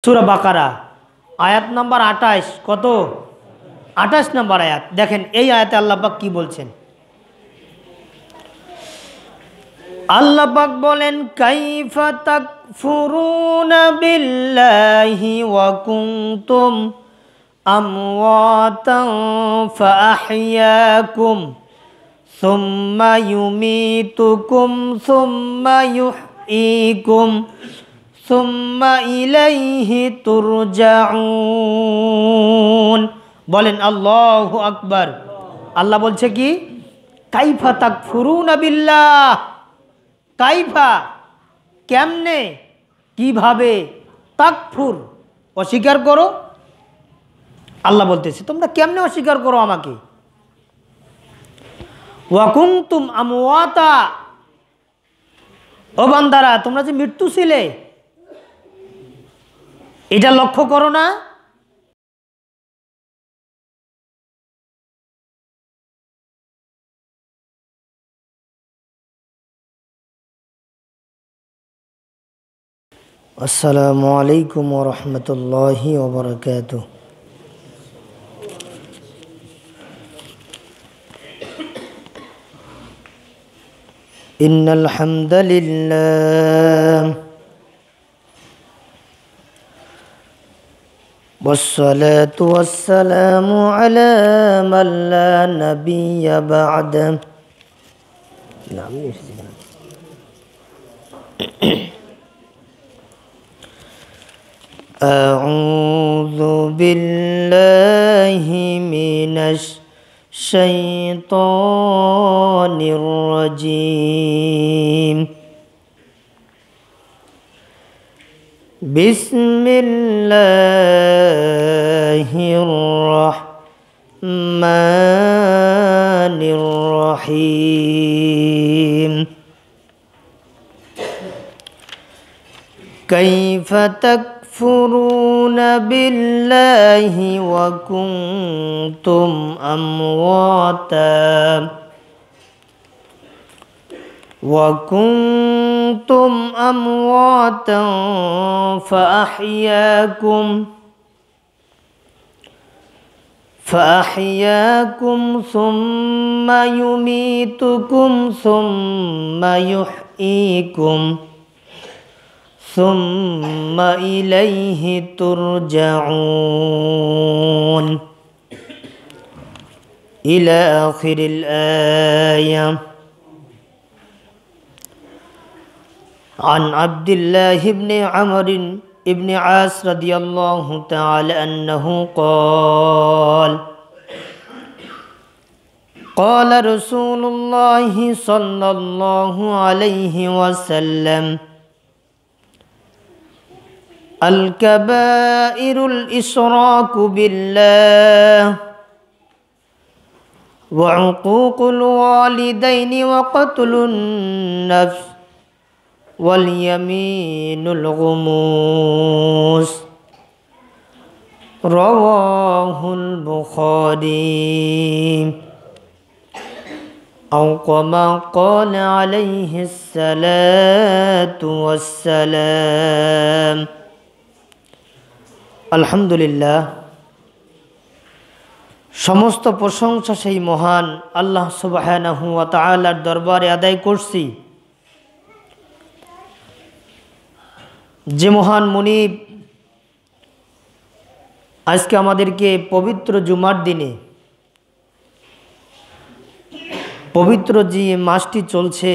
সূরা বাকারা আয়াত নাম্বার ২৮। কত? ২৮ নম্বর আয়াত। দেখেন এই আয়াতে আল্লাহ পাক কি বলছেন। আল্লাহ পাক বলেন, কাইফা তাকফুরুনা বিল্লাহি ওয়া কুনতুম আমওয়াতান ফাআহইয়াকুম সুম্মা ইউমীতুকুম সুম্মা ইউহয়ীকুম সুম্মা ইলাইহি তুরজাউন। বলেন আল্লাহু আকবার। আল্লাহ বলছে কি, কাইফা তাকফুরুনা বিল্লাহ, কাইফা কেমনে, কিভাবে, তাকফুর অস্বীকার করো। আল্লাহ বলতেছে তোমরা কেমনে অস্বীকার করো আমাকে। ওয়া কুনতুম আমওয়াতা, ও বান্দারা তোমরা যে মৃত্যু ছিলে এটা লক্ষ্য করো না। আসসালামু আলাইকুম ওয়া রাহমাতুল্লাহি ওয়া বারাকাতুহু। ইন্নাল হামদালিল্লাহ ওয়াসসালাতু ওয়াসসালামু আলা মান লা নাবিয়্যা বা'দা। আউযু বিল্লাহি মিনাশ শাইতানির রাজীম। বিসমিল্লাহির রাহমানির রাহিম। কাইফা তাকফুরুনা বিল্লাহি ওয়া কুনতুম আমওয়াতা فأحياكم ثم يميتكم ثم يحييكم ثم إليه ترجعون إلى آخر الآية. عن عبد الله بن عمرو بن عاص رضي الله تعالى أنه قال قال رسول الله صلى الله عليه وسلم الكبائر الإشراك بالله وعقوق الوالدين وقتل النفس واليمين الغموس. رواه البخاري أو كما قال عليه الصلاة والسلام. আলহামদুলিল্লাহ, সমস্ত প্রশংসা সেই মহান আল্লাহ সুবহানাহু ওয়া তাআলার দরবারে আদায় করছি, যে মহান মুনিব আজকে আমাদেরকে পবিত্র জুমার দিনে, পবিত্র যে মাসটি চলছে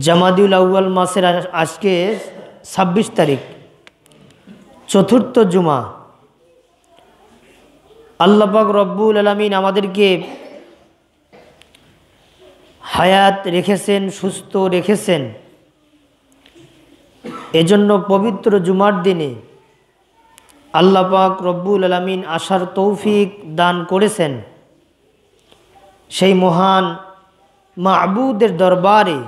জামাদিউল আউয়াল মাসের আজকে ২৬ তারিখ, চতুর্থ জুমা, আল্লাহ পাক রব্বুল আলামিন আমাদেরকে হায়াত রেখেছেন, সুস্থ রেখেছেন। এজন্য পবিত্র জুমার দিনে আল্লাহ পাক রব্বুল আলামিন আসার তৌফিক দান করেছেন। সেই মহান মাবুদের দরবারে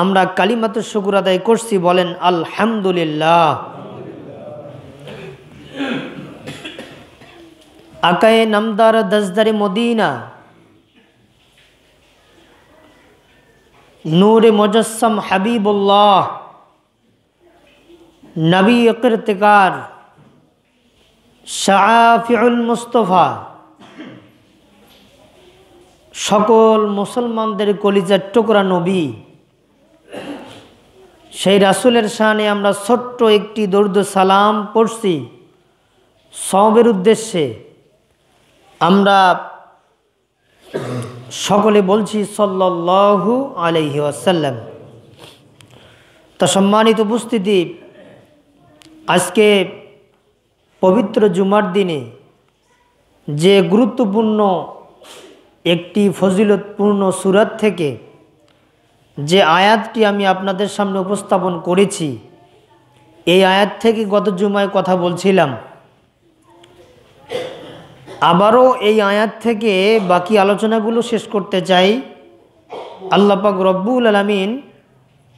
আমরা কালিমাতুশ শুকর আদায় করছি। বলেন আলহামদুলিল্লাহ। আকায়ে নামদার দজদারে মদিনা, নূরে মুজাসসাম হাবিবুল্লাহ নবী ইরতিকার শাফিউল মুস্তাফা সকল মুসলমানদের কলিজার টুকরা নবী সেই রাসূলের শানে আমরা ছোট্ট একটি দরুদ সালাম পড়ছি। সওয়াবের উদ্দেশ্যে আমরা সকলে বলছি সাল্লাল্লাহু আলাইহি ওয়াসাল্লাম। তা সম্মানিত উপস্থিতি, আজকে পবিত্র জুমার দিনে যে গুরুত্বপূর্ণ একটি ফজিলতপূর্ণ সূরা থেকে যে আয়াতটি আমি আপনাদের সামনে উপস্থাপন করেছি, এই আয়াত থেকে গত জুমায় কথা বলছিলাম। আবারও এই আয়াত থেকে বাকি আলোচনাগুলো শেষ করতে চাই। আল্লাহ পাক রব্বুল আলামিন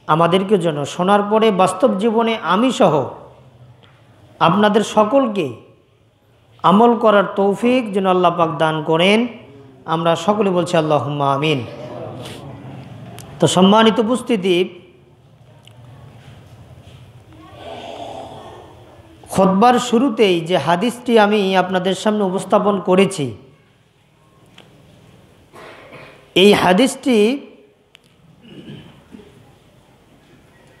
আমাদেরকে যেন শোনার পরে বাস্তব জীবনে আমি সহ আপনাদের সকলকে আমল করার তৌফিক যেন আল্লাহ পাক দান করেন। আমরা সকলে বলছি আল্লাহুম্মা আমিন। তো সম্মানিত উপস্থিতি, খুতবার শুরুতেই যে হাদিসটি আমি আপনাদের সামনে উপস্থাপন করেছি, এই হাদিসটি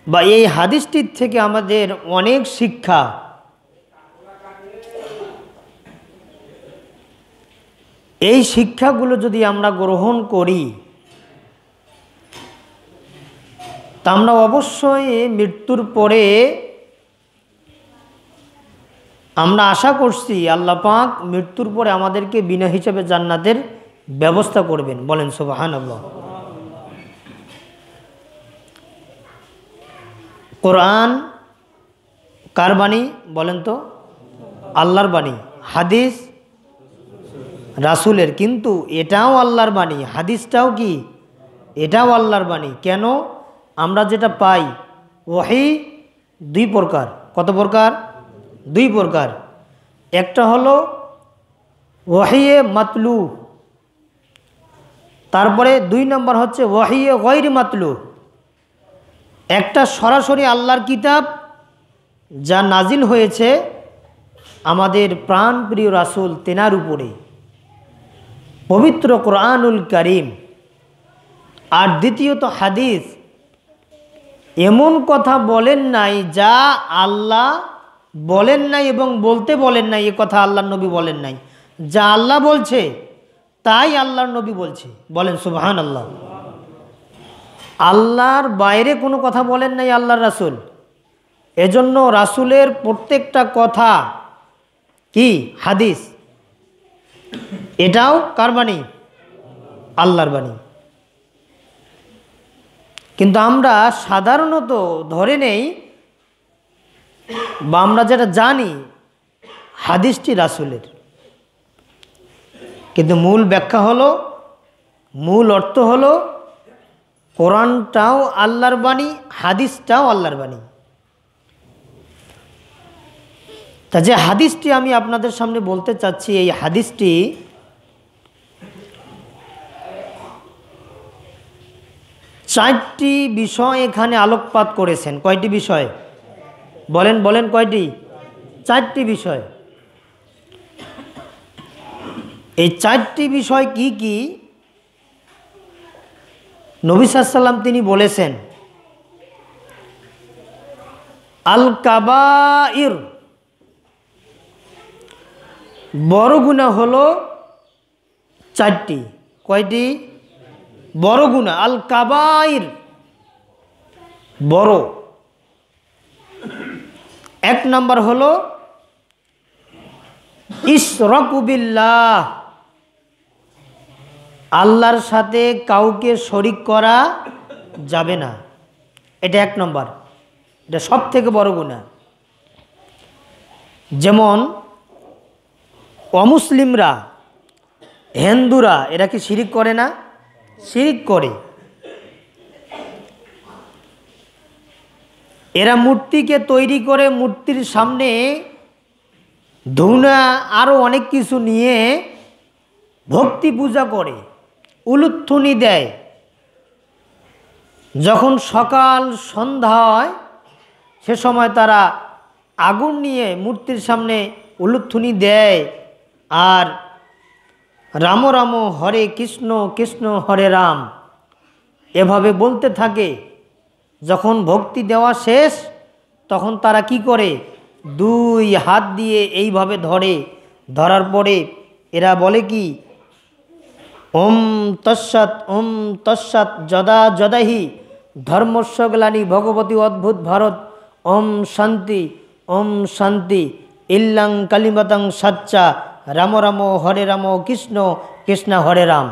বা এই হাদিসটির থেকে আমাদের অনেক শিক্ষা। এই শিক্ষাগুলো যদি আমরা গ্রহণ করি তা আমরা অবশ্যই মৃত্যুর পরে আমরা আশা করছি আল্লাহ পাক মৃত্যুর পরে আমাদেরকে বিনা হিসাবে জান্নাতের ব্যবস্থা করবেন। বলেন সুবহানাল্লাহ। কোরআন কার বাণী বলেন তো? আল্লাহর বাণী। হাদিস রাসূলের, কিন্তু এটাও আল্লাহর বাণী। হাদিসটাও কি? এটাও আল্লাহর বাণী। কেন? আমরা যেটা পাই ওহী দুই প্রকার। কত প্রকার? দুই প্রকার। একটা হলো ওহীয়ে মাতলু, তারপরে দুই নম্বর হচ্ছে ওহীয়ে গায়রি মাতলু। একটা সরাসরি আল্লাহর কিতাব যা নাজিল হয়েছে আমাদের প্রাণপ্রিয় রাসূল তেনার উপরে, পবিত্র কোরআনুল কারীম। আর দ্বিতীয়ত হাদিস, এমন কথা বলেন নাই যা আল্লাহ বলেন নাই এবং বলতে বলেন নাই, এ কথা আল্লাহর নবী বলেন নাই। যা আল্লাহ বলছে তাই আল্লাহর নবী বলছে। বলেন সুবহানাল্লাহ। আল্লাহর বাইরে কোনো কথা বলেন নাই আল্লাহর রাসূল। এজন্য রাসূলের প্রত্যেকটা কথা কি? হাদিস। এটাও কার বাণী? আল্লাহর বাণী। কিন্তু আমরা সাধারণত ধরে নেই বা আমরা যেটা জানি হাদিসটি রাসূলের, কিন্তু মূল ব্যাখ্যা হলো, মূল অর্থ হলো কোরআনটাও আল্লাহর বাণী, হাদিসটাও আল্লাহর বাণী। তা যে হাদিসটি আমি আপনাদের সামনে বলতে চাচ্ছি, এই হাদিসটি চারটি বিষয় এখানে আলোকপাত করেছেন। কয়টি বিষয়? বলেন বলেন, কয়টি? চারটি বিষয়। এই চারটি বিষয় কি কি? নবী সাল্লাল্লাহু আলাইহি ওয়াসাল্লাম তিনি বলেছেন, আল কাবাইর, বড় গুনাহ হলো চারটি। কয়টি? বড় গুনাহ। আল কাবাইর বড়। এক নাম্বার হলো ইশরাকু বিল্লাহ, আল্লাহর সাথে কাউকে শরিক করা যাবে না। এটা এক নম্বর, এটা সব থেকে বড় গুনাহ। যেমন অমুসলিমরা, হিন্দুরা, এরা কি শিরিক করে না? শিরিক করে। এরা মূর্তিকে তৈরি করে মূর্তির সামনে ধুনা আরও অনেক কিছু নিয়ে ভক্তি পূজা করে, উলুধ্বনি দেয়। যখন সকাল সন্ধ্যা হয় সে সময় তারা আগুন নিয়ে মূর্তির সামনে উলুধ্বনি দেয় আর রাম রাম হরে কৃষ্ণ কৃষ্ণ হরে রাম এভাবে বলতে থাকে। যখন ভক্তি দেওয়া শেষ তখন তারা কি করে, দুই হাত দিয়ে এইভাবে ধরে, ধরার পরে এরা বলে কি, ওম তৎসৎ যদা যদাহি ধর্মস্য গ্লানি ভগবতী অদ্ভুত ভারত ওম শান্তি ইল্লাং কালিমাতাং সাচ্চা রাম রাম হরে রাম কৃষ্ণ কৃষ্ণ হরে রাম।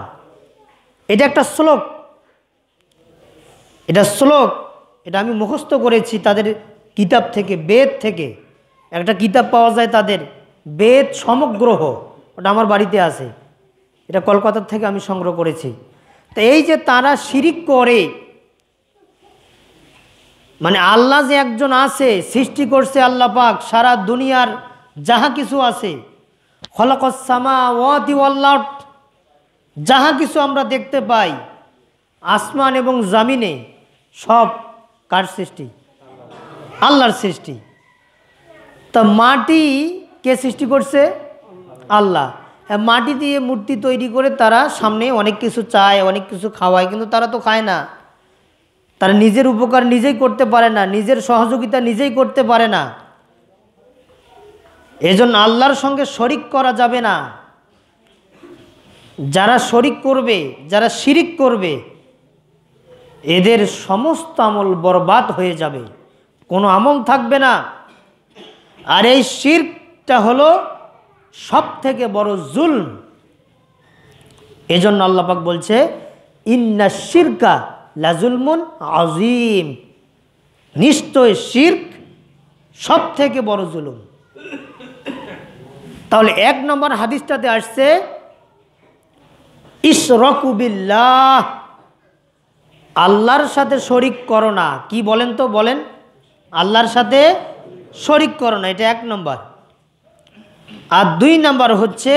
এটা একটা শ্লোক, এটা আমি মুখস্থ করেছি তাদের কিতাব থেকে, বেদ থেকে। একটা কিতাব পাওয়া যায় তাদের, বেদ সমগ্রহ, ওটা আমার বাড়িতে আছে, এটা কলকাতার থেকে আমি সংগ্রহ করেছি। তো এই যে তারা শিরিক করে, মানে আল্লাহ যে একজন আছে, সৃষ্টি করছে আল্লাহ পাক সারা দুনিয়ার যাহা কিছু আছে, খলাকাস সামাওয়াতি ওয়াল আরদ, যাহা কিছু আমরা দেখতে পাই আসমান এবং জমিনে, সব কার সৃষ্টি? আল্লাহর সৃষ্টি। তা মাটি কে সৃষ্টি করছে? আল্লাহ। মাটি দিয়ে মূর্তি তৈরি করে তারা সামনে অনেক কিছু চায়, অনেক কিছু খাওয়ায়, কিন্তু তারা তো খায় না। তারা নিজের উপকার নিজেই করতে পারে না, নিজের সহযোগিতা নিজেই করতে পারে না। এজন্য আল্লাহর সঙ্গে শরিক করা যাবে না। যারা শরিক করবে, যারা শিরিক করবে, এদের সমস্ত আমল বরবাদ হয়ে যাবে, কোনো আমল থাকবে না। আর এই শিরকটা হলো সব থেকে বড় জুলম। এজন্য আল্লাহ পাক বলছে, ইন্না শিরকা লাজুলমুন আযীম, নিশ্চয় শিরক সব থেকে বড় জুলুম। তাহলে 1 নম্বর হাদিসটাতে আসছে ইশরাকু বিল্লাহ, আল্লাহর সাথে শরিক করো না। কি বলেন তো, বলেন, আল্লাহর সাথে শরিক করো না, এটা 1 নম্বর। আর 2 নম্বর হচ্ছে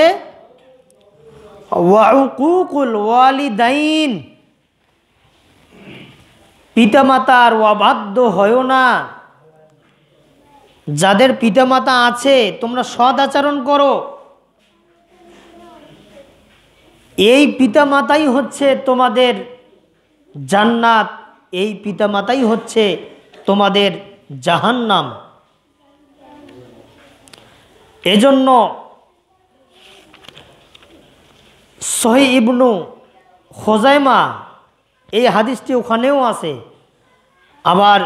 ওয়াউকুকুল ওয়ালিদাইন, পিতামাতার অবাধ্য হয়ো না। যাদের পিতামাতা আছে তোমরা সৎ আচরণ করো। এই পিতামাতাই হচ্ছে তোমাদের জান্নাত, এই পিতামাতাই হচ্ছে তোমাদের জাহান্নাম। এজন্য সহিহ ইবনু খুজাইমা এই হাদিসটি ওখানেও আছে। আবার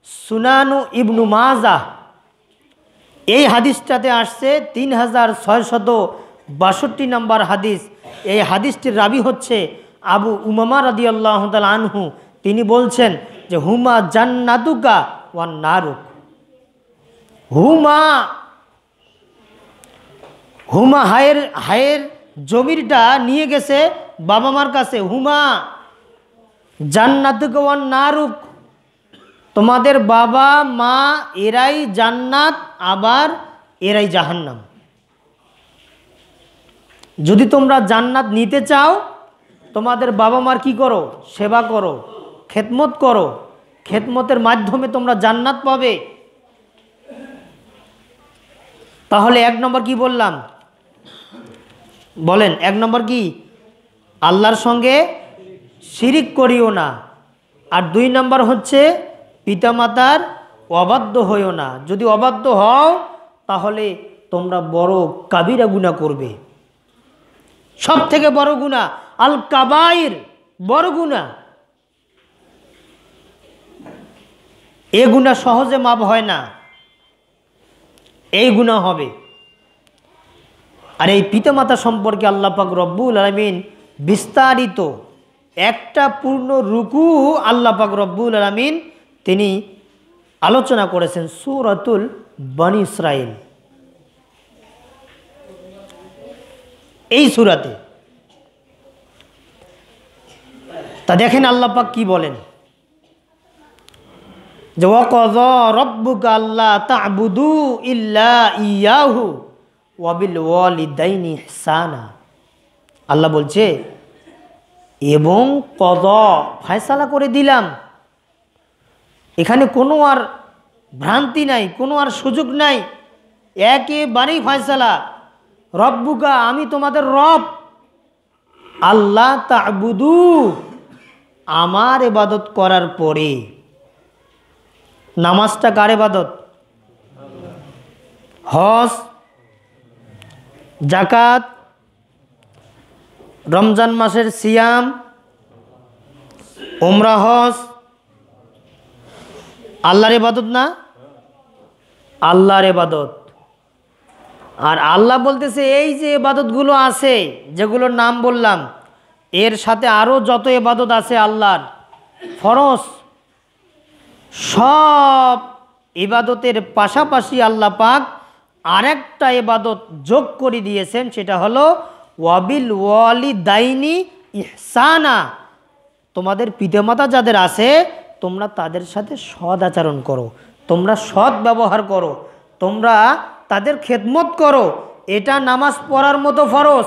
সুনানু ইবনু মাজাহ এই হাদিসটাতে আসছে 3662 নম্বর হাদিস। এই হাদিসটির রাবি হচ্ছে আবু উমামা রাদিয়াল্লাহু তাআলা আনহু। তিনি বলছেন যে হুমা জান্নাতুকা ওয়ান নারুক, হুমা হায়ের জমিরটা নিয়ে গেছে বাবা মার কাছে। হুমা জান্নাতুকা ওয়ান নারুক, তোমাদের বাবা মা এরাই জান্নাত, আবার এরাই জাহান্নাম। যদি তোমরা জান্নাত নিতে চাও, তোমাদের বাবা মার কি করো? সেবা করো, খেদমত করো। খেদমতের মাধ্যমে তোমরা জান্নাত পাবে। তাহলে 1 নম্বর কি বললাম? বলেন 1 নম্বর কি? আল্লাহর সঙ্গে শিরিক করিও না। আর 2 নম্বর হচ্ছে পিতামাতার অবাধ্য হইও না। যদি অবাধ্য হও তাহলে তোমরা বড় কাবিরা গুনাহ করবে, সব থেকে বড় গুনাহ, আল কাবাইর, বড় গুনাহ। এ গুনাহ সহজে মাপ হয় না, এই গুনাহ হবে। আর এই পিতামাতা সম্পর্কে আল্লাহ পাক রব্বুল আলামিন বিস্তারিত একটা পূর্ণ রুকু আল্লাহ পাক রব্বুল আলামিন তিনি আলোচনা করেছেন সূরাতুল বনী ইসরাইল, এই সূরাতে। তা দেখেন আল্লাহ পাক কি বলেন, যে ওয়াকাযা রাব্বুকা আল্লা তা'বুদু ইল্লা ইয়াহু ওয়া বিল ওয়ালিদাইনি ইহসানা। আল্লাহ বলছে এবং কযা, ফয়সালা করে দিলাম। এখানে কোনো আর ভ্রান্তি নাই, কোনো আর সুযোগ নাই, একেবারেই ফয়সালা। রব্বুকা, আমি তোমাদের রব, আল্লাহ তা'বুদু, আমার ইবাদত করার পরে। নামাজটা কার ইবাদত? হজ, যাকাত, রমজান মাসের সিয়াম, উমরা, হজ আল্লাহর ইবাদত না? আল্লাহর ইবাদত। আর আল্লাহ বলতেছে এই যে ইবাদতগুলো আছে, যেগুলোর নাম বললাম, এর সাথে আরও যত ইবাদত আছে আল্লাহর ফরজ, সব ইবাদতের পাশাপাশি আল্লাহ পাক আরেকটা ইবাদত যোগ করে দিয়েছেন, সেটা হলো ওয়াবিল ওয়ালিদাইনি ইহসানা। তোমাদের পিতামাতা যাদের আছে তোমরা তাদের সাথে সৎ আচরণ করো, তোমরা সৎ ব্যবহার করো, তোমরা তাদের খেদমত করো। এটা নামাজ পড়ার মতো ফরজ,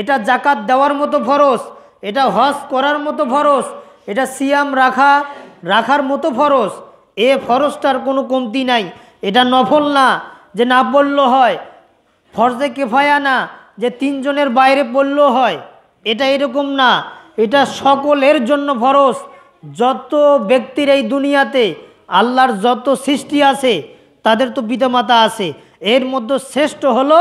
এটা যাকাত দেওয়ার মতো ফরজ, এটা হজ করার মতো ফরজ, এটা সিয়াম রাখার মতো ফরজ। এ ফরজটার কোনো কমতি নাই। এটা নফল না যে না পড়লেও হয়, ফরজে কিফায়া না যে 3 জনের বাইরে পড়লেও হয়, এটা এরকম না। এটা সকলের জন্য ফরজ। যত ব্যক্তির এই দুনিয়াতে আল্লাহর যত সৃষ্টি আছে তাদের তো পিতামাতা আছে, এর মধ্যে শ্রেষ্ঠ হলো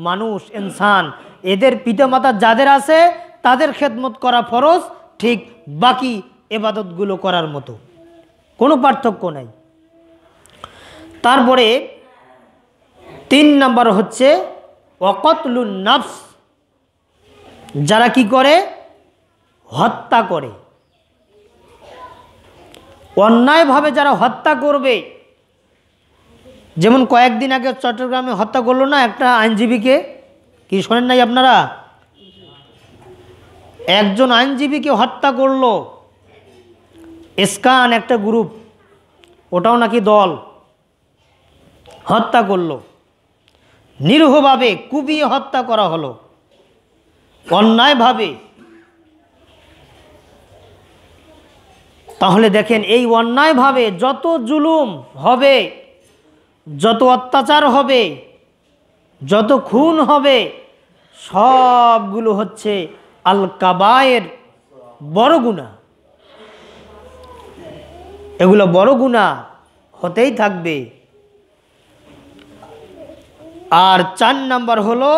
মানুষ, ইনসান। এদের পিতামাতা যাদের আছে তাদের খেদমত করা ফরজ, ঠিক বাকি ইবাদতগুলো করার মতো, কোনো পার্থক্য নাই। তারপরে 3 নম্বর হচ্ছে ওয়াকতলুন নাফস, যারা কি করে? হত্যা করে। অন্যায়ভাবে যারা হত্যা করবে, যেমন কয়েকদিন আগে চট্টগ্রামে হত্যা করলো না একটা আইনজীবীকে, কি শোনেন নাই আপনারা? একজন আইনজীবীকে হত্যা করলো এসকান একটা গ্রুপ, ওটাও নাকি দল, হত্যা করলো নিরীহভাবে, কুপিয়ে হত্যা করা হলো অন্যায়ভাবে। তাহলে দেখেন এই অন্যায়ভাবে যত জুলুম হবে, যত অত্যাচার হবে, যত খুন হবে, সবগুলো হচ্ছে আল কাবায়ের, বড় গুনাহ। এগুলো বড় গুনাহ হতেই থাকবে। আর 4 নাম্বার হলো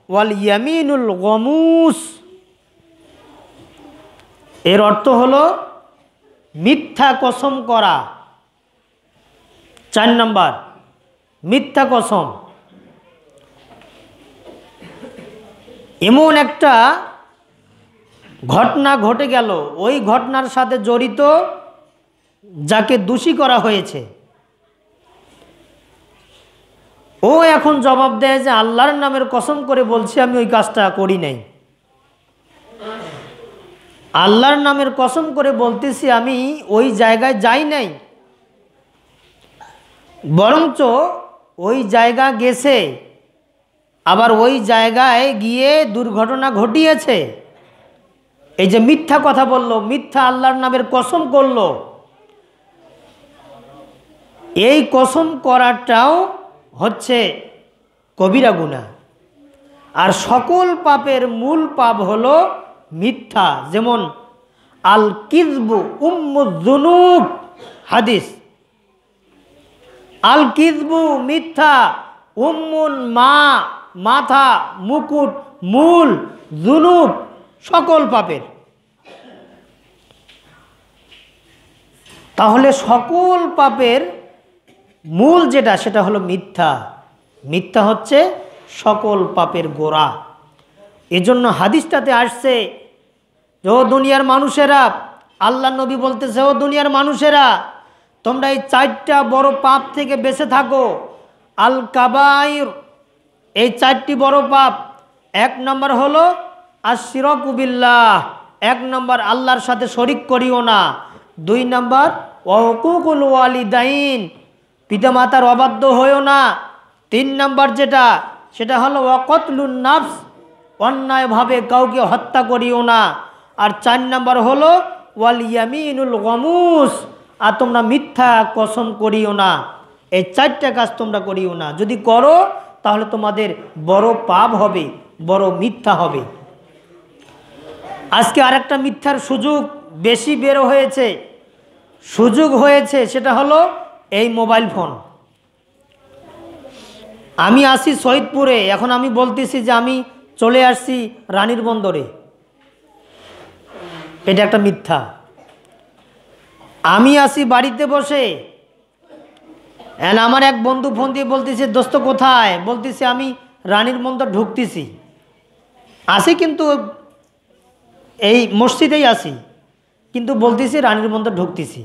ওয়াল ইয়ামিনুল গমুস, এর অর্থ হলো মিথ্যা কসম করা। 4 নাম্বার মিথ্যা কসম। এমন একটা ঘটনা ঘটে গেল, ওই ঘটনার সাথে জড়িত যাকে দোষী করা হয়েছে, ও এখন জবাব দেয় যে আল্লাহর নামের কসম করে বলছি আমি ওই কাজটা করি নাই, আল্লাহর নামের কসম করে বলতেছি আমি ওই জায়গায় যাই নাই, বরঞ্চ ওই জায়গা গেছে, আবার ওই জায়গায় গিয়ে দুর্ঘটনা ঘটিয়েছে। এই যে মিথ্যা কথা বলল, মিথ্যা আল্লাহর নামের কসম করল, এই কসম করাটাও হচ্ছে কবিরা গুনাহ। আর সকল পাপের মূল পাপ হলো মিথ্যা। যেমন আল কিযবু উম্মুয যুনুব, হাদিস। আল কিযবু মিথ্যা, উম্মুন মাথা, মুকুট, মূল, যুনুব সকল পাপের। তাহলে সকল পাপের মূল যেটা সেটা হলো মিথ্যা। মিথ্যা হচ্ছে সকল পাপের গোড়া। এজন্য হাদিসটাতে আসছে, ও দুনিয়ার মানুষেরা, আল্লাহ নবী বলতেছে, ও দুনিয়ার মানুষেরা তোমরা এই 4টা বড় পাপ থেকে বেঁচে থাকো। আল কাবাইর, এই 4টি বড় পাপ। 1 নম্বর হলো আশরিকু বিল্লাহ, 1 নম্বর আল্লাহর সাথে শরিক করিও না। 2 নম্বর ওয়াকুকুল ওয়ালিদাইন, পিতামাতার অবাধ্য হইও না। 3 নম্বর যেটা সেটা হলো ওয়াকতলুন নাফস, অন্যায়ভাবে কাউকে হত্যা করিও না। আর 4 নম্বর হলো ওয়াল ইয়ামিনুল গমুস, আর তোমরা মিথ্যা কসম করিও না। এই 4টা কাজ তোমরা করিও না, যদি করো তাহলে তোমাদের বড় পাপ হবে, বড় মিথ্যা হবে। আজকে আরেকটা মিথ্যার সুযোগ বেশি বের হয়েছে, সেটা হলো এই মোবাইল ফোন। আমি আসি শহীদপুরে, এখন আমি বলতেছি যে আমি চলে আসছি রানীর বন্দরে, এটা একটা মিথ্যা। আমি আসি বাড়িতে বসে, আমার এক বন্ধু ফোন দিয়ে বলতেছে দোস্ত কোথায়, বলতেছে আমি রানীর বন্দর ঢুকতেছি, আসি কিন্তু এই মসজিদেই আসি, কিন্তু বলতেছি রানীর বন্দর ঢুকতেছি।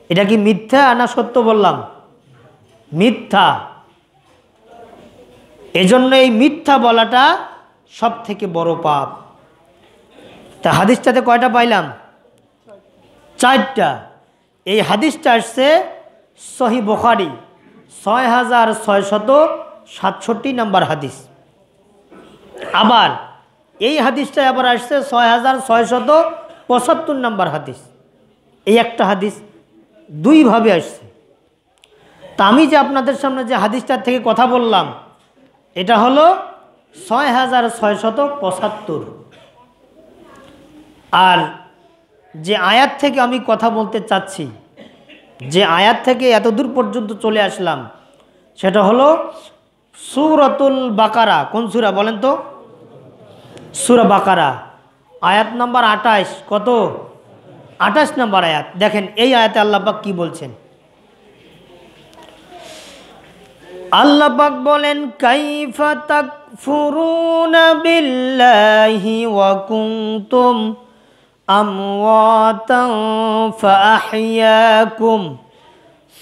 এটা কি মিথ্যা না সত্য বললাম? মিথ্যা। এজন্য এই মিথ্যা বলাটা সব থেকে বড় পাপ। তা হাদিসটাতে কয়টা পাইলাম? 4টা। এই হাদিসটা আসছে সহিহ বুখারী 6667 নম্বর হাদিস। আবার এই হাদিসটা আবার আসছে 6675 নম্বর হাদিস। এই একটা হাদিস দুইভাবে আসছে। তা আমি যে আপনাদের সামনে যে হাদিসটার থেকে কথা বললাম, এটা হলো 6675। আর যে আয়াত থেকে আমি কথা বলতে চাচ্ছি, যে আয়াত থেকে এত দূর পর্যন্ত চলে আসলাম, সেটা হলো সূরাতুল বাকারা। কোন সূরা বলেন তো? সূরা বাকারা, আয়াত নাম্বার 28। কত? 28 নম্বর আয়াত। দেখেন এই আয়াতে আল্লাহ পাক কি বলছেন। আল্লাহ পাক বলেন, কাইফা তাকফুরুনা বিল্লাহি ওয়া কুনতুম আমওয়াতান ফাআহইয়াকুম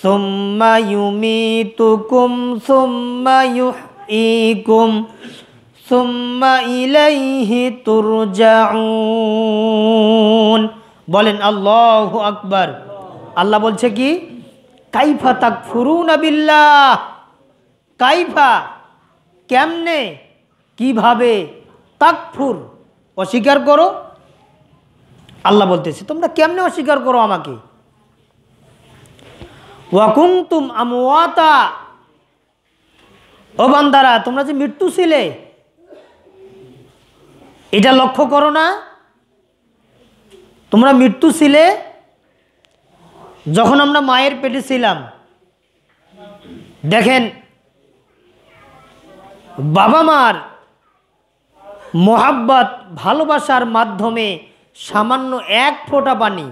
সুম্মা ইউমীতুকুম সুম্মা ইউহয়ীকুম সুম্মা ইলাইহি তুরজাউন। বলেন আল্লাহু আকবার। আল্লাহ বলছে কি? কাইফা তাকফুরুনা বিল্লাহ। কাইফা, কেমনে, কিভাবে, তাকফুর, অস্বীকার করো। আল্লাহ বলতেছে তোমরা কেমনে অস্বীকার করো আমাকে। ওয়া কুনতুম আমওয়াতা, ও বান্দারা তোমরা যে মৃত্যু ছিলে, এটা লক্ষ্য করো না? তোমরা মৃত্যু ছিলে যখন আমরা মায়ের পেটে ছিলাম। দেখেন বাবা মার মোহাব্বত ভালোবাসার মাধ্যমে সামান্য 1 ফোঁটা পানি,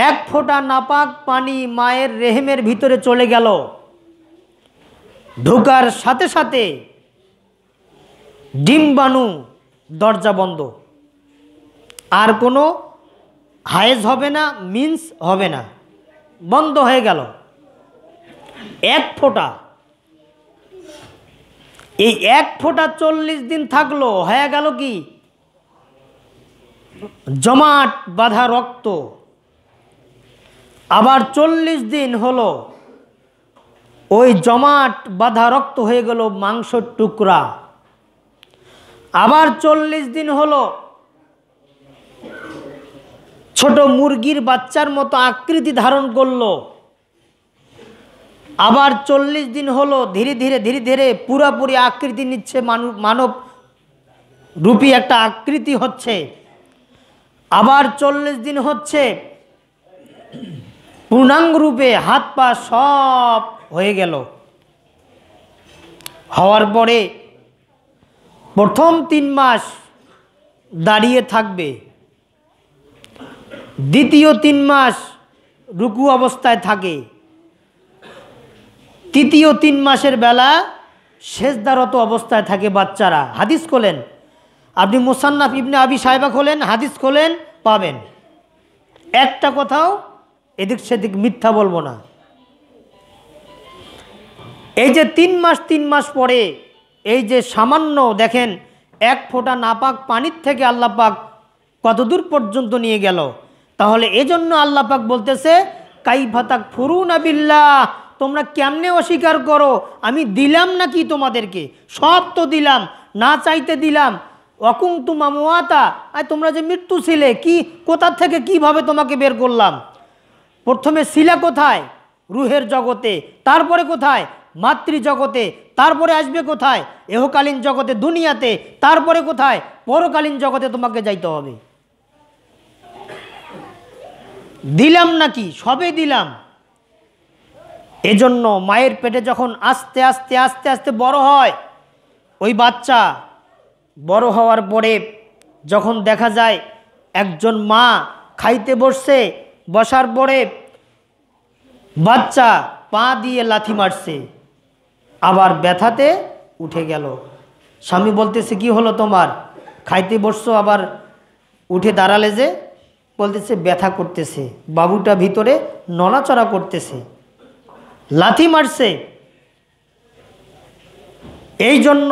1 ফোঁটা নাপাক পানি মায়ের রেহেমের ভিতরে চলে গেল, ঢোকার সাথে সাথে ডিম্বাণু দরজা বন্ধ, আর কোনো হায়েজ হবে না, মিন্স হবে না, বন্ধ হয়ে গেল 1 ফোঁটা। এই 1 ফোঁটা 40 দিন থাকলো, হয়ে গেল কি? জমাট বাঁধা রক্ত। আবার 40 দিন হলো, ওই জমাট বাঁধা রক্ত হয়ে গেল মাংসের টুকরা। আবার 40 দিন হলো, ছোট মুরগির বাচ্চার মতো আকৃতি ধারণ করলো। আবার 40 দিন হলো, ধীরে ধীরে ধীরে ধীরে পুরাপুরি আকৃতি নিচ্ছে, মানব রূপী একটা আকৃতি হচ্ছে। আবার 40 দিন হচ্ছে, পূর্ণাঙ্গ রূপে হাত পা সব হয়ে গেল। হওয়ার পরে প্রথম 3 মাস দাঁড়িয়ে থাকবে, দ্বিতীয় 3 মাস রুকু অবস্থায় থাকে, তৃতীয় 3 মাসের বেলা সেজদারত অবস্থায় থাকে বাচ্চারা। হাদিস খোলেন, আপনি মুসান্নাফ ইবনে আবি সাহেবা খোলেন, হাদিস খোলেন, পাবেন। একটা কথাও এদিক সেদিক মিথ্যা বলবো না। এই যে 3 মাস পরে এই যে সামান্য দেখেন 1 ফোঁটা নাপাক পানির থেকে আল্লাহ পাক কত দূর পর্যন্ত নিয়ে গেল। তাহলে এজন্য আল্লাহ পাক বলতেছে কাইফা তাকফুরুনা বিল্লাহ, তোমরা কেমনে অস্বীকার করো, আমি দিলাম নাকি তোমাদেরকে? সব তো দিলাম, না চাইতে দিলাম। ওয়াকুনতুম আমওয়াতা, তোমরা যে মৃত্যু ছিলে, কি কোথা থেকে কিভাবে তোমাকে বের করলাম? প্রথমে ছিলা কোথায়? রুহের জগতে। তারপরে কোথায়? মাতৃ জগতে। তারপরে আসবে কোথায়? এহকালীন জগতে, দুনিয়াতে। তারপরে কোথায়? পরকালীন জগতে তোমাকে যাইতে হবে। দিলাম নাকি? সবে দিলাম। এজন্য মায়ের পেটে যখন আস্তে আস্তে আস্তে আস্তে বড় হয়, ওই বাচ্চা বড় হওয়ার পরে যখন দেখা যায় একজন মা খাইতে বসছে, বসার পরে বাচ্চা পা দিয়ে লাথি মারছে, আবার ব্যথাতে উঠে গেল। স্বামী বলতেছে, কি হলো তোমার? খাইতে বসছো আবার উঠে দাঁড়ালে যে? বলতেছে, ব্যথা করতেছে, বাবুটা ভিতরে নড়াচড়া করতেছে, লাথি মারছে। এই জন্য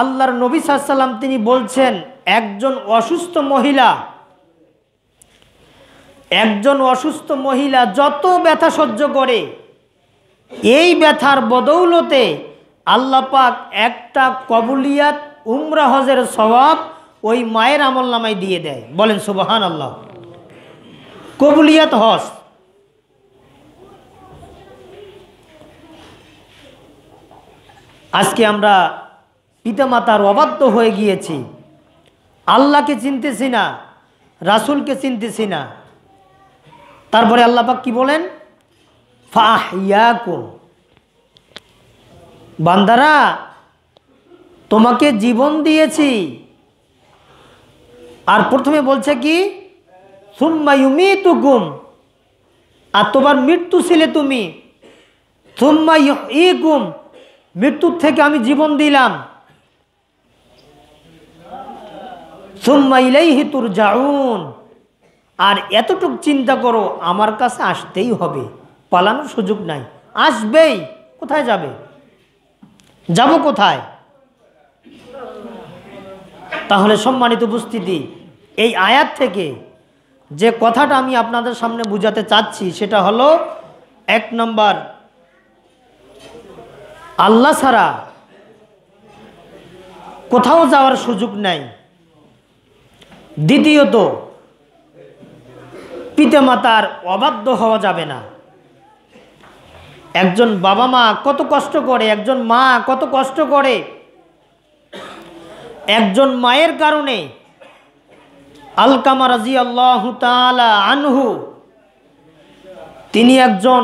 আল্লাহর নবী সাল্লাল্লাহু আলাইহি ওয়াসাল্লাম তিনি বলছেন, একজন অসুস্থ মহিলা যত ব্যথা সহ্য করে, এই ব্যথার বদৌলতে আল্লাহ পাক একটা কবুলিয়াত উমরা হজের সওয়াব ওই মায়ের আমলনামায় দিয়ে দেয়। বলেন সুবহানাল্লাহ। কবুলিয়াত হজ। আজকে আমরা পিতামাতার অবাধ্য হয়ে গিয়েছি, আল্লাহকে চিনতেছি না, রাসূলকে চিনতেছি না। তারপরে আল্লাহ পাক কি বলেন? ফাহইয়াকুম, বান্দারা তোমাকে জীবন দিয়েছি। আর প্রথমে বলছে কি? সুম্মা ইউমিতুকুম, আর তোমার মৃত্যু ছিলে তুমি। সুম্মা ইউহয়িকুম, মৃত্যুর থেকে আমি জীবন দিলাম। সুম্মা ইলাইহি তুরজাউন, আর এতটুক চিন্তা করো, আমার কাছে আসতেই হবে, পালানোর সুযোগ নাই, আসবেই। কোথায় যাবে? যাব কোথায়? তাহলে সম্মানিত উপস্থিতি, এই আয়াত থেকে যে কথাটা আমি আপনাদের সামনে বুঝাতে চাচ্ছি সেটা হলো, 1 নম্বর, আল্লাহ ছাড়া কোথাও যাওয়ার সুযোগ নাই। দ্বিতীয়ত, পিতামাতার অবাধ্য হওয়া যাবে না। একজন বাবা মা কত কষ্ট করে, একজন মা কত কষ্ট করে। একজন মায়ের কারণে আলকামা রাদিয়াল্লাহু তাআলা আনহু, তিনি একজন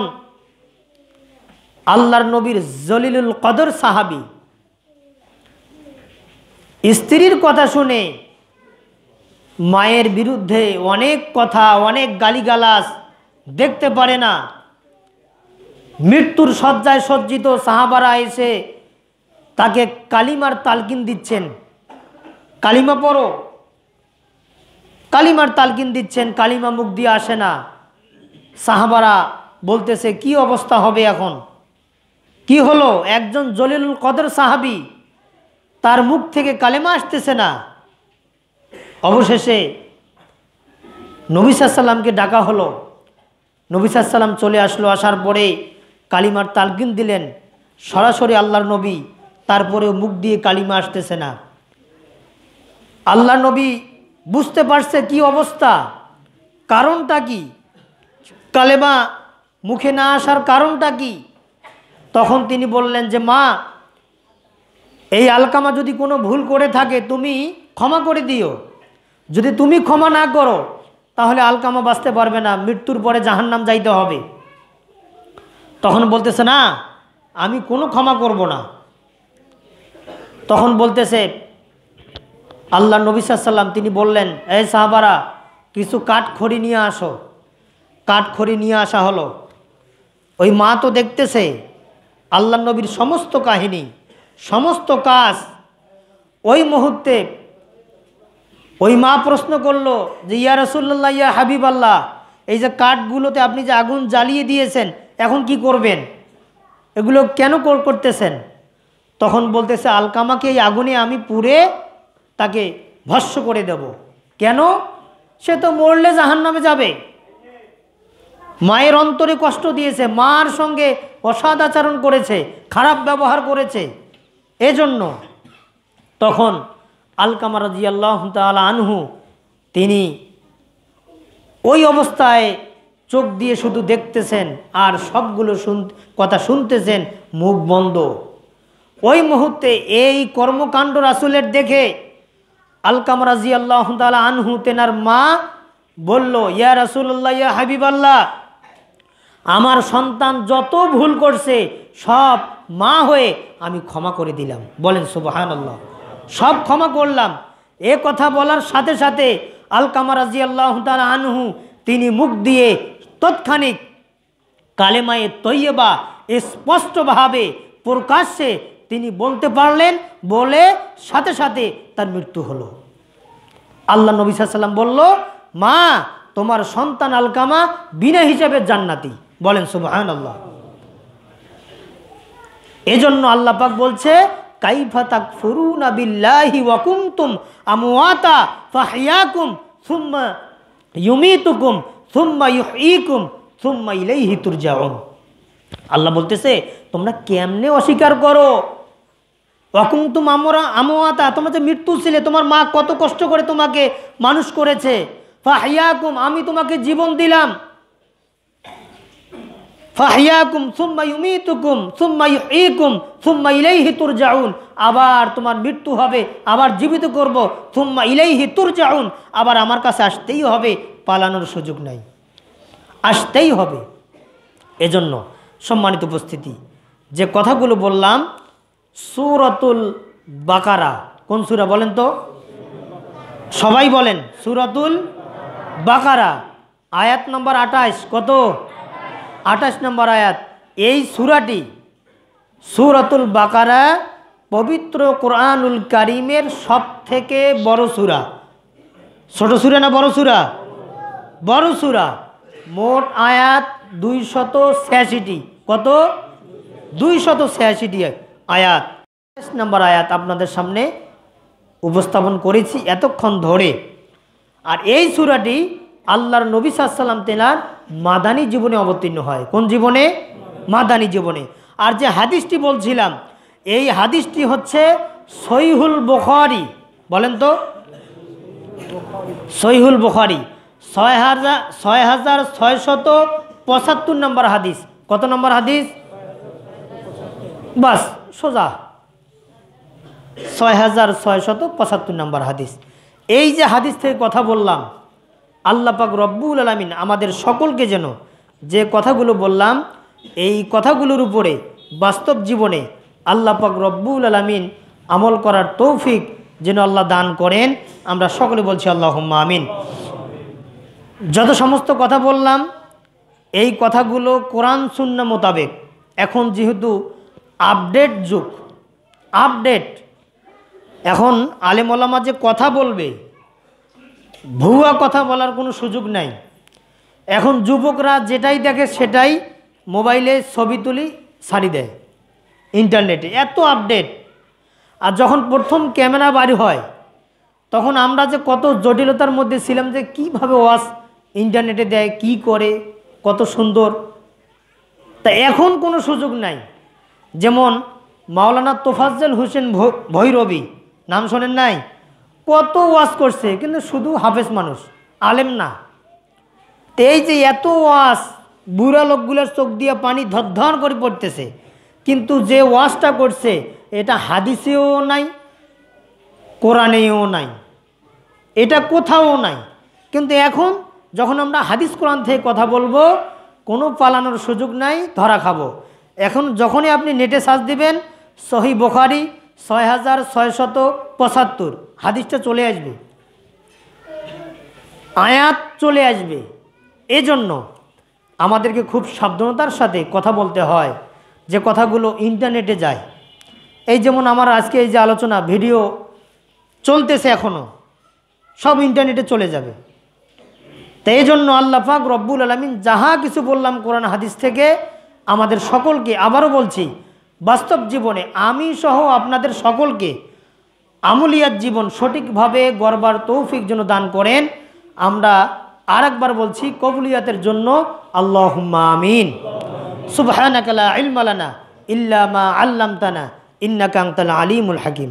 আল্লাহর নবীর জলিলুল কদর সাহাবী। স্ত্রীর কথা শুনে মায়ের বিরুদ্ধে অনেক কথা, অনেক গালিগালাজ দেখতে পারে না। মৃত্যুর শয্যায় সজ্জিত সাহাবারা এসে তাকে কালিমার তালকিন দিচ্ছেন, কালিমা পড়ো, কালিমার তালকিন দিচ্ছেন, কালিমা মুখ দিয়ে আসে না। সাহাবারা বলতেছে, কি অবস্থা হবে এখন? কি হলো? একজন জলিলুল কদর সাহাবী, তার মুখ থেকে কালেমা আসতেছে না। অবশেষে নবী সাল্লাল্লাহু আলাইহি ওয়াসাল্লামকে ডাকা হলো। নবী সাল্লাল্লাহু আলাইহি ওয়াসাল্লাম চলে আসলো। আসার পরে কালিমার তালকিন দিলেন সরাসরি আল্লাহর নবী, তারপরেও মুখ দিয়ে কালিমা আসতেছে না। আল্লাহর নবী বুঝতে পারছে কি অবস্থা, কারণটা কি, কালেমা মুখে না আসার কারণটা কি। তখন তিনি বললেন যে, মা, এই আলকামা যদি কোনো ভুল করে থাকে তুমি ক্ষমা করে দিও। যদি তুমি ক্ষমা না করো তাহলে আলকামা বাঁচতে পারবে না, মৃত্যুর পরে জাহান্নাম যাইতে হবে। তখন বলতেছে, না, আমি কোনো ক্ষমা করব না। তখন বলতেছে আল্লাহ নবী সাল্লাল্লাহু আলাইহি ওয়াসাল্লাম, তিনি বললেন, এই সাহাবারা, কিছু কাঠখড়ি নিয়ে আসো। কাঠখড়ি নিয়ে আসা হলো। ওই মা তো দেখতেছে আল্লাহ নবীর সমস্ত কাহিনী, সমস্ত কাজ। ওই মুহূর্তে ওই মা প্রশ্ন করলো যে, ইয়া রাসূলুল্লাহ, ইয়া হাবিব আল্লাহ, এই যে কাঠগুলোতে আপনি যে আগুন জ্বালিয়ে দিয়েছেন, এখন কি করবেন? এগুলো কেন করতেছেন? তখন বলতেছে, আলকামাকে এই আগুনে আমি পুড়ে তাকে ভস্ম করে দেব। কেন? সে তো মরলে জাহান্নামে যাবে। মায়ের অন্তরে কষ্ট দিয়েছে, মার সঙ্গে অসৎ আচরণ করেছে, খারাপ ব্যবহার করেছে, এজন্য। তখন আলকামা রাদিয়াল্লাহু তাআলা আনহু, তিনি ওই অবস্থায় চোখ দিয়ে শুধু দেখতেছেন আর সবগুলো কথা শুনতেছেন, মুখ বন্ধ। ওই মুহূর্তে এই কর্মকাণ্ড রাসূলের দেখে আলকামা রাদিয়াল্লাহু তাআলা আনহু তেনার মা বলল, ইয়া রাসূলুল্লাহ, ইয়া হাবিবাল্লাহ, আমার সন্তান যত ভুল করছে সব মা হয়ে আমি ক্ষমা করে দিলাম। বলেন সুবহানাল্লাহ। সব ক্ষমা করলাম। এ কথা বলার সাথে সাথে আলকামা রাদিয়াল্লাহু তাআলা আনহু তিনি মুখ দিয়ে তৎক্ষণিক কালেমায়ে তৈয়বা স্পষ্টভাবে প্রকাশ্যে তিনি বলতে পারলেন, বলে সাথে সাথে তার মৃত্যু হলো। আল্লাহ নবী সাল্লাল্লাহু আলাইহি ওয়াসাল্লাম বলল, মা, তোমার সন্তান আলকামা বিনা হিসাবে জান্নাতি। বলেন সুবহানাল্লাহ। এজন্য আল্লাহ পাক বলছে, কাইফা তাকফুরুনা বিল্লাহি ওয়া কুনতুম আমওয়াতা ফাহইয়াকুম সুম্মা ইউমীতুকুম সুম্মা ইউহয়ীকুম সুম্মা ইলাইহি তুরজাউন। আল্লাহ বলতেছে, তোমরা কেমনে অস্বীকার করো? ওয়া কুনতুম আমওয়াতা, তোমরা যে মৃত্যু ছিলে, তোমার মা কত কষ্ট করে তোমাকে মানুষ করেছে। ফাহইয়াকুম, আমি তোমাকে জীবন দিলাম। ফাহইয়াকুম সুম্মা ইউমীতুকুম সুম্মা ইউহয়ীকুম সুম্মা ইলাইহি তুরজাউন, আবার তোমার মৃত্যু হবে, আবার জীবিত করব, সুম্মা ইলাইহি তুরজাউন, আবার আমার কাছে আসতেই হবে, পালানোর সুযোগ নাই, আসতেই হবে। এজন্য সম্মানিত উপস্থিতি, যে কথাগুলো বললাম, সূরাতুল বাকারা কোন সূরা বলেন তো? সবাই বলেন, সূরাতুল বাকারা আয়াত নম্বর 28। কত? 28 নম্বর আয়াত। এই সূরাটি, সূরাতুল বাকারা, পবিত্র কোরআনুল কারীমের সবথেকে বড় সূরা। ছোট সূরা না বড় সূরা? বড় সূরা। মোট আয়াত 286। কত? 286 আয়াত। 28 নম্বর আয়াত আপনাদের সামনে উপস্থাপন করেছি এতক্ষণ ধরে। আর এই সূরাটি আল্লাহর নবী সাল্লাল্লাহু আলাইহি ওয়াসাল্লাম তেনার মাদানী জীবনে অবতীর্ণ হয়। কোন জীবনে? মাদানী জীবনে। আর যে হাদিসটি বলছিলাম, এই হাদিসটি হচ্ছে সহিহুল বুখারী। বলেন তো? সহিহুল বুখারী 6675 নম্বর হাদিস। কত নম্বর হাদিস? বাস সোজা 6675 নম্বর হাদিস। এই যে হাদিস থেকে কথা বললাম, আল্লাহ পাক রব্বুল আলামিন আমাদের সকলকে যেন যে কথাগুলো বললাম, এই কথাগুলোর উপরে বাস্তব জীবনে আল্লাহ পাক রব্বুল আলামিন আমল করার তৌফিক যেন আল্লাহ দান করেন। আমরা সকলে বলছি আল্লাহুম্মা আমিন। যত সমস্ত কথা বললাম, এই কথাগুলো কোরআন সুন্নাহ মোতাবেক, এখন যেহেতু আপডেট যুগ, আপডেট, এখন আলেম ওলামা যে কথা বলবে, ভুয়া কথা বলার কোনো সুযোগ নাই। এখন যুবকরা যেটাই দেখে সেটাই মোবাইলে ছবি তুলি ছাড়ি দেয় ইন্টারনেটে, এত আপডেট। আর যখন প্রথম ক্যামেরা বাড়ি হয়, তখন আমরা যে কত জটিলতার মধ্যে ছিলাম, যে কিভাবে ওয়াজ ইন্টারনেটে দেয়, কি করে, কত সুন্দর। তা এখন কোনো সুযোগ নাই। যেমন মাওলানা তোফাজ্জল হোসেন ভৈরবী, নাম শোনেন নাই? কত ওয়াজ করছে, কিন্তু শুধু হাফেজ মানুষ, আলেম না। তো এই যে এত ওয়াজ, বুড়া লোকগুলোর চোখ দিয়ে পানি ধর করে পড়তেছে, কিন্তু যে ওয়াজটা করছে এটা হাদিসেও নাই, কোরআনেও নাই, এটা কোথাও নাই। কিন্তু এখন যখন আমরা হাদিস কোরআন থেকে কথা বলবো, কোনো পালানোর সুযোগ নাই, ধরা খাবো। এখন যখনই আপনি নেটে সার্চ দিবেন সহিহ বুখারী 6675 হাদিসটা চলে আসবে, আয়াত চলে আসবে। এজন্য আমাদেরকে খুব সাবধানতার সাথে কথা বলতে হয়, যে কথাগুলো ইন্টারনেটে যায়। এই যেমন আমার আজকে এই যে আলোচনা ভিডিও চলতেছে, এখনও সব ইন্টারনেটে চলে যাবে। তো এই জন্য আল্লাহ পাক রব্বুল আলামিন যাহা কিছু বললাম কোরআন হাদিস থেকে, আমাদের সকলকে, আবারও বলছি, বাস্তব জীবনে আমি সহ আপনাদের সকলকে আমলিয়াত জীবন সঠিকভাবে গড়বার তৌফিক যেন দান করেন। আমরা আরেকবার বলছি, কবুলিয়াতের জন্য আল্লাহুম্মা আমিন। সুবহানাকা লা ইলমা লানা ইল্লা মা আল্লামতানা ইন্নাকা আনতাল আলিমুল হাকিম।